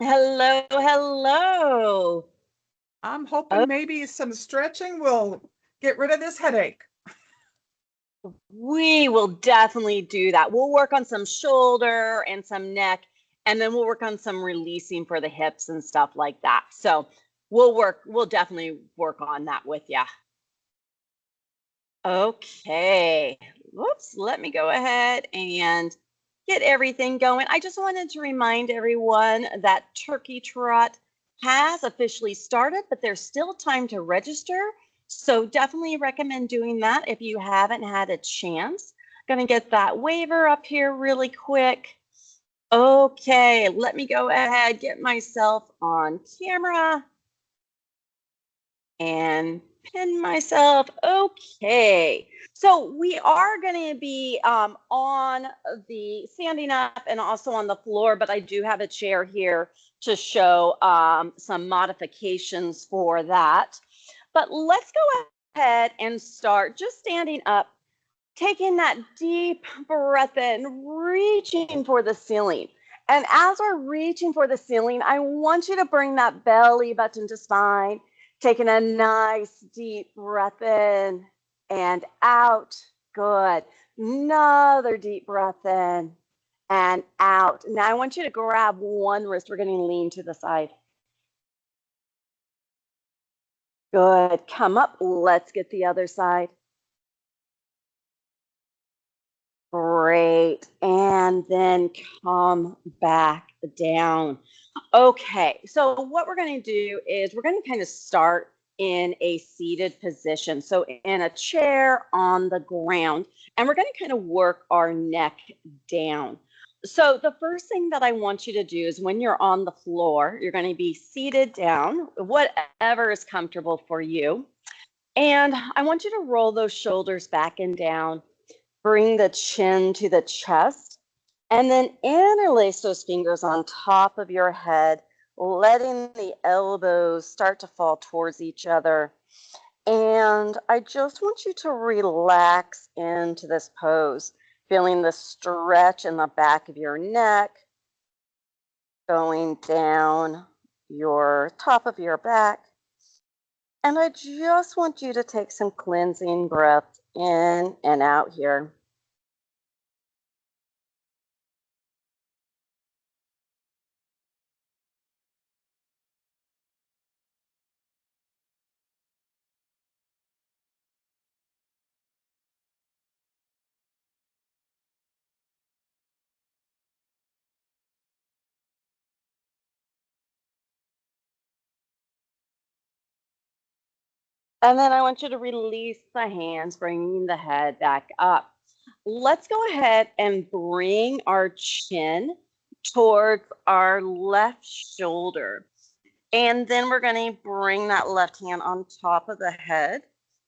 Hello, hello. I'm Oh, hoping maybe some stretching will get rid of this headache. we will definitely do that. We'll work on some shoulder and some neck, and then we'll work on some releasing for the hips and stuff like that. So we'll definitely work on that with you. Okay. Whoops, let me go ahead and get everything going. I just wanted to remind everyone that Turkey Trot has officially started, but there's still time to register. So definitely recommend doing that if you haven't had a chance. Gonna get that waiver up here really quick. Okay, let me go ahead, get myself on camera and pin myself. Okay. So we are going to be on the standing up and also on the floor, but I do have a chair here to show some modifications for that. But let's go ahead and start just standing up, taking that deep breath in, reaching for the ceiling. And as we're reaching for the ceiling, I want you to bring that belly button to spine, taking a nice deep breath in and out. Good. Another deep breath in and out. Now I want you to grab one wrist. We're going to lean to the side. Good. Come up. Let's get the other side. Great. And then come back down. Okay. So what we're going to do is we're going to kind of start in a seated position. So in a chair on the ground, and we're going to kind of work our neck down. So the first thing that I want you to do is when you're on the floor, you're going to be seated down, whatever is comfortable for you. And I want you to roll those shoulders back and down. Bring the chin to the chest and then interlace those fingers on top of your head, letting the elbows start to fall towards each other. And I just want you to relax into this pose, feeling the stretch in the back of your neck, going down your top of your back. And I just want you to take some cleansing breaths in and out here. And then I want you to release the hands, bringing the head back up. Let's go ahead and bring our chin towards our left shoulder. And then we're going to bring that left hand on top of the head.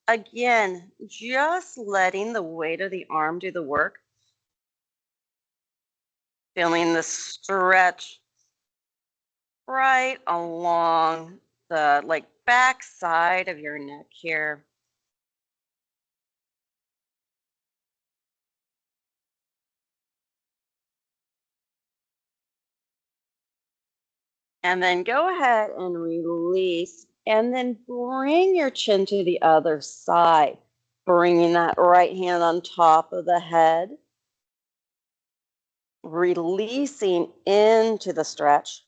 Again, just letting the weight of the arm do the work. Feeling the stretch right along the back side of your neck here. And then go ahead and release. And then bring your chin to the other side, bringing that right hand on top of the head, releasing into the stretch.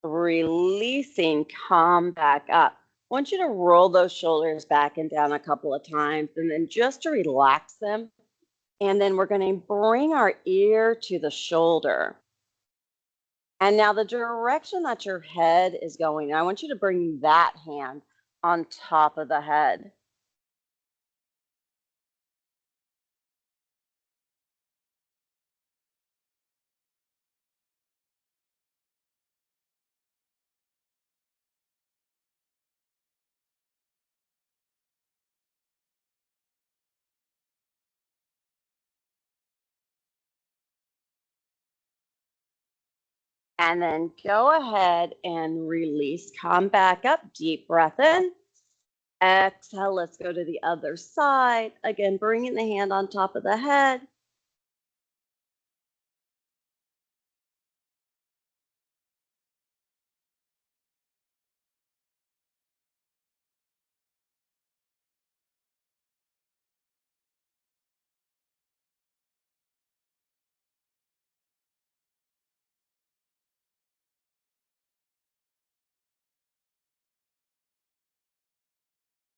Releasing, come back up. I want you to roll those shoulders back and down a couple of times, and then just to relax them. And then we're going to bring our ear to the shoulder. And now the direction that your head is going, I want you to bring that hand on top of the head. And then go ahead and release. Come back up. Deep breath in. Exhale. Let's go to the other side. Again, bringing the hand on top of the head.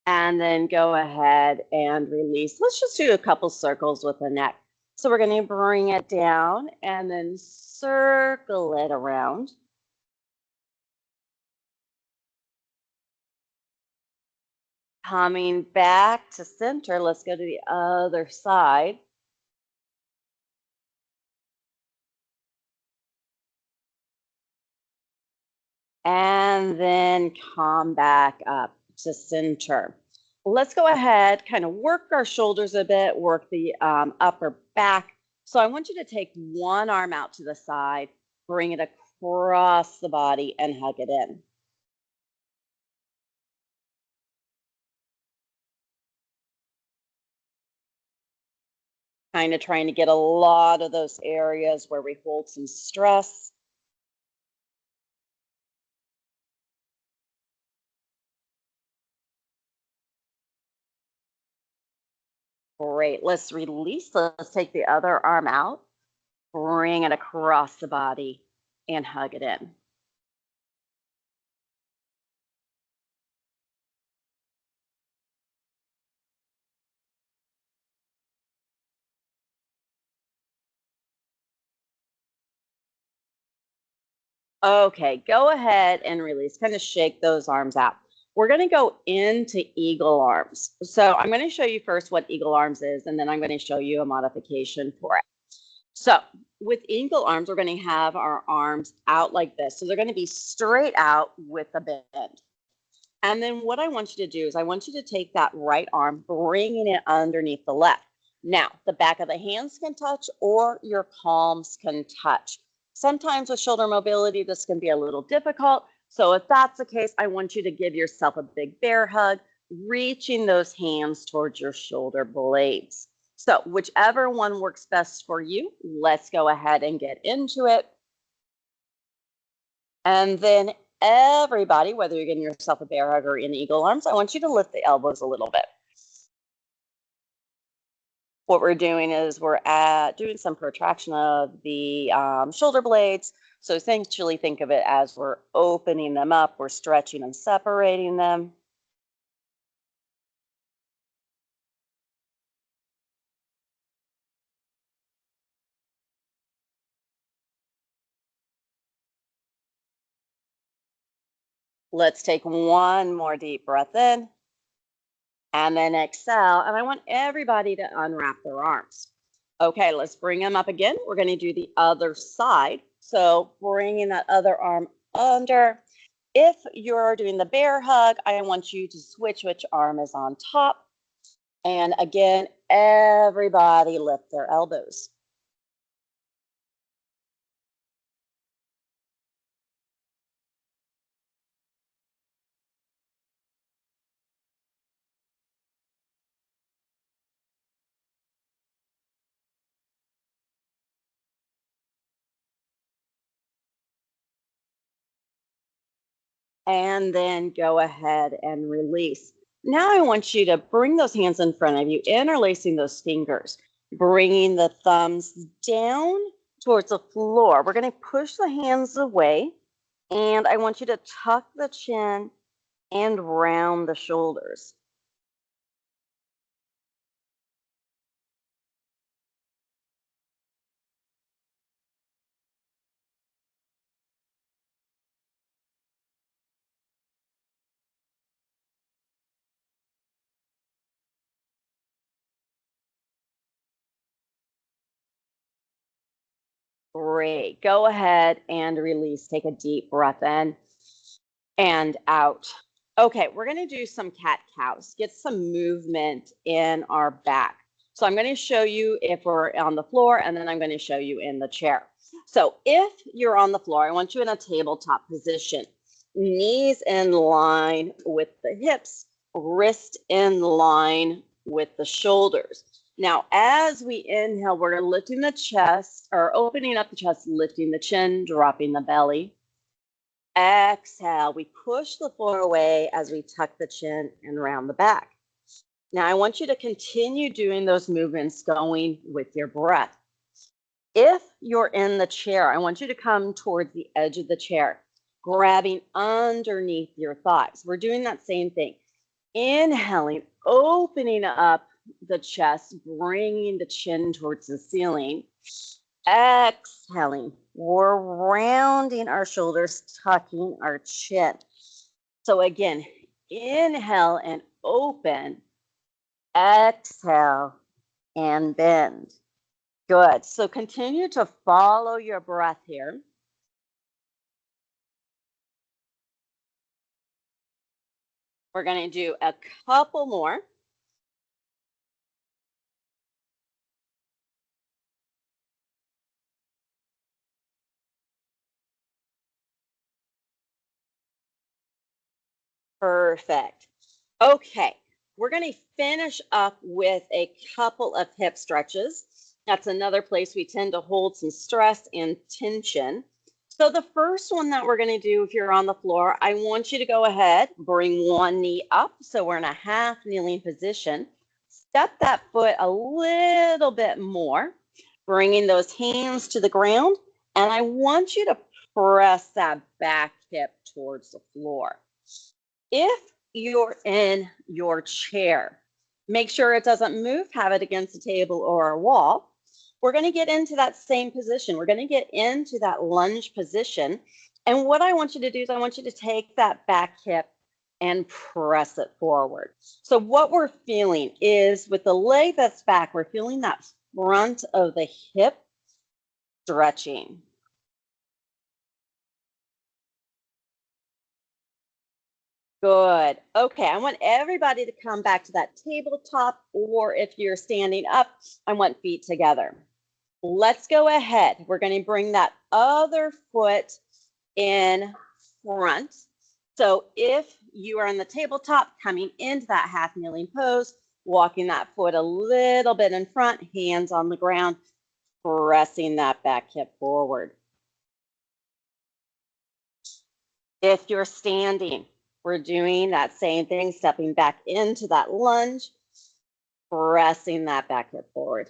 And then go ahead and release. Let's just do a couple circles with the neck. So we're going to bring it down and then circle it around. Coming back to center, let's go to the other side. And then come back up to center. Let's go ahead, kind of work our shoulders a bit, work the upper back. So I want you to take one arm out to the side, bring it across the body and hug it in. Kind of trying to get a lot of those areas where we hold some stress. Great. Let's release. Let's take the other arm out, bring it across the body and hug it in. Okay, go ahead and release. Kind of shake those arms out. We're going to go into eagle arms. So I'm going to show you first what eagle arms is, and then I'm going to show you a modification for it. So with eagle arms, we're going to have our arms out like this. So they're going to be straight out with a bend. And then what I want you to do is I want you to take that right arm, bringing it underneath the left. Now, the back of the hands can touch or your palms can touch. Sometimes with shoulder mobility, this can be a little difficult. So if that's the case, I want you to give yourself a big bear hug, reaching those hands towards your shoulder blades. So whichever one works best for you, let's go ahead and get into it. And then everybody, whether you're getting yourself a bear hug or in eagle arms, I want you to lift the elbows a little bit. What we're doing is we're doing some protraction of the shoulder blades. So essentially think of it as we're opening them up, we're stretching and separating them. Let's take one more deep breath in and then exhale. And I want everybody to unwrap their arms. Okay, let's bring them up again. We're going to do the other side. So bringing that other arm under. If you're doing the bear hug, I want you to switch which arm is on top. And again, everybody lift their elbows. And then go ahead and release. Now I want you to bring those hands in front of you, interlacing those fingers, bringing the thumbs down towards the floor. We're going to push the hands away, and I want you to tuck the chin and round the shoulders. Great. Go ahead and release. Take a deep breath in and out. Okay, we're going to do some cat-cows, get some movement in our back. So I'm going to show you if we're on the floor, and then I'm going to show you in the chair. So if you're on the floor, I want you in a tabletop position, knees in line with the hips, wrist in line with the shoulders. Now, as we inhale, we're lifting the chest or opening up the chest, lifting the chin, dropping the belly. Exhale, we push the floor away as we tuck the chin and round the back. Now, I want you to continue doing those movements going with your breath. If you're in the chair, I want you to come towards the edge of the chair, grabbing underneath your thighs. We're doing that same thing. Inhaling, opening up the chest, bringing the chin towards the ceiling. Exhaling, we're rounding our shoulders, tucking our chin. So again, inhale and open. Exhale and bend. Good. So continue to follow your breath here. We're going to do a couple more. Perfect. Okay, we're going to finish up with a couple of hip stretches. That's another place we tend to hold some stress and tension. So the first one that we're going to do, if you're on the floor, I want you to go ahead, bring one knee up. So we're in a half kneeling position. Step that foot a little bit more, bringing those hands to the ground. And I want you to press that back hip towards the floor. If you're in your chair, make sure it doesn't move, have it against a table or a wall. We're going to get into that same position. We're going to get into that lunge position. And what I want you to do is I want you to take that back hip and press it forward. So what we're feeling is with the leg that's back, we're feeling that front of the hip stretching. Good. Okay, I want everybody to come back to that tabletop, or if you're standing up, I want feet together. Let's go ahead. We're going to bring that other foot in front. So if you are on the tabletop, coming into that half kneeling pose, walking that foot a little bit in front, hands on the ground, pressing that back hip forward. If you're standing, we're doing that same thing, stepping back into that lunge, pressing that back hip forward.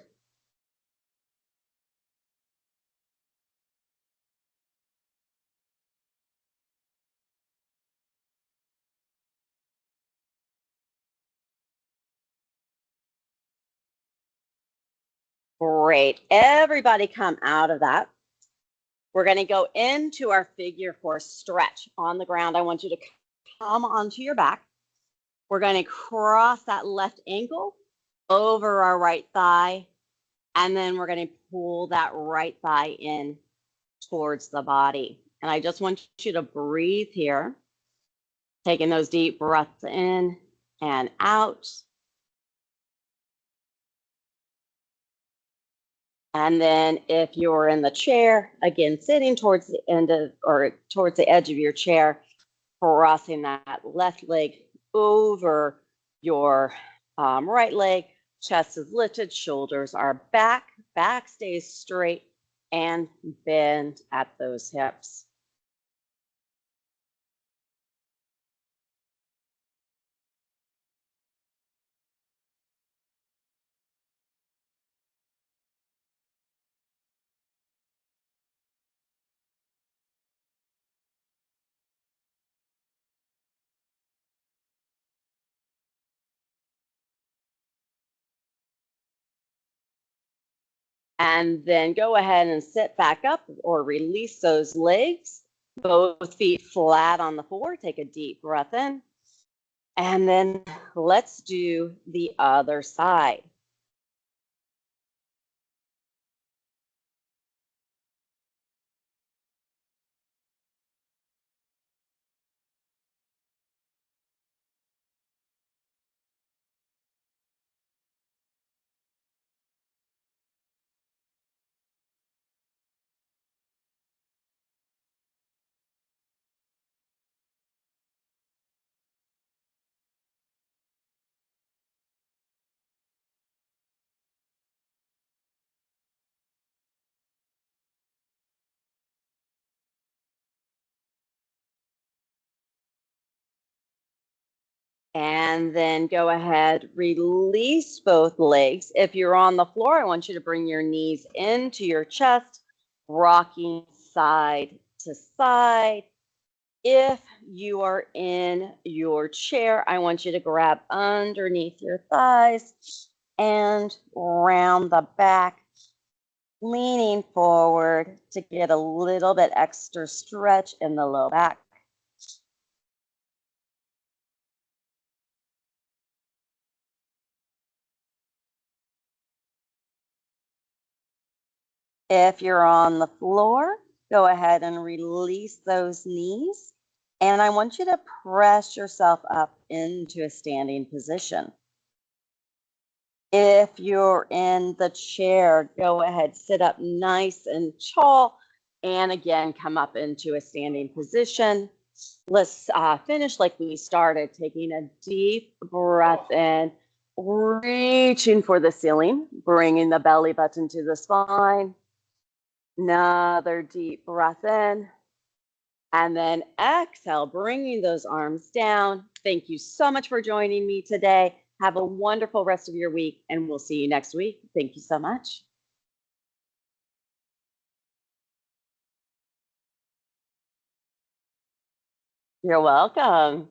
Great. Everybody come out of that. We're going to go into our figure 4 stretch on the ground. I want you to come onto your back. We're going to cross that left ankle over our right thigh, and then we're going to pull that right thigh in towards the body. And I just want you to breathe here, taking those deep breaths in and out. And then if you're in the chair, again, sitting towards the end of or towards the edge of your chair, crossing that left leg over your right leg, chest is lifted, shoulders are back, back stays straight, and bend at those hips. And then go ahead and sit back up or release those legs. Both feet flat on the floor. Take a deep breath in. And then let's do the other side. And then go ahead, release both legs. If you're on the floor, I want you to bring your knees into your chest, rocking side to side. If you are in your chair, I want you to grab underneath your thighs and round the back, leaning forward to get a little bit extra stretch in the low back. If you're on the floor, go ahead and release those knees. And I want you to press yourself up into a standing position. If you're in the chair, go ahead, sit up nice and tall. And again, come up into a standing position. Let's finish like we started, taking a deep breath in, reaching for the ceiling, bringing the belly button to the spine. Another deep breath in. And then exhale, bringing those arms down. Thank you so much for joining me today. Have a wonderful rest of your week, and we'll see you next week. Thank you so much. You're welcome.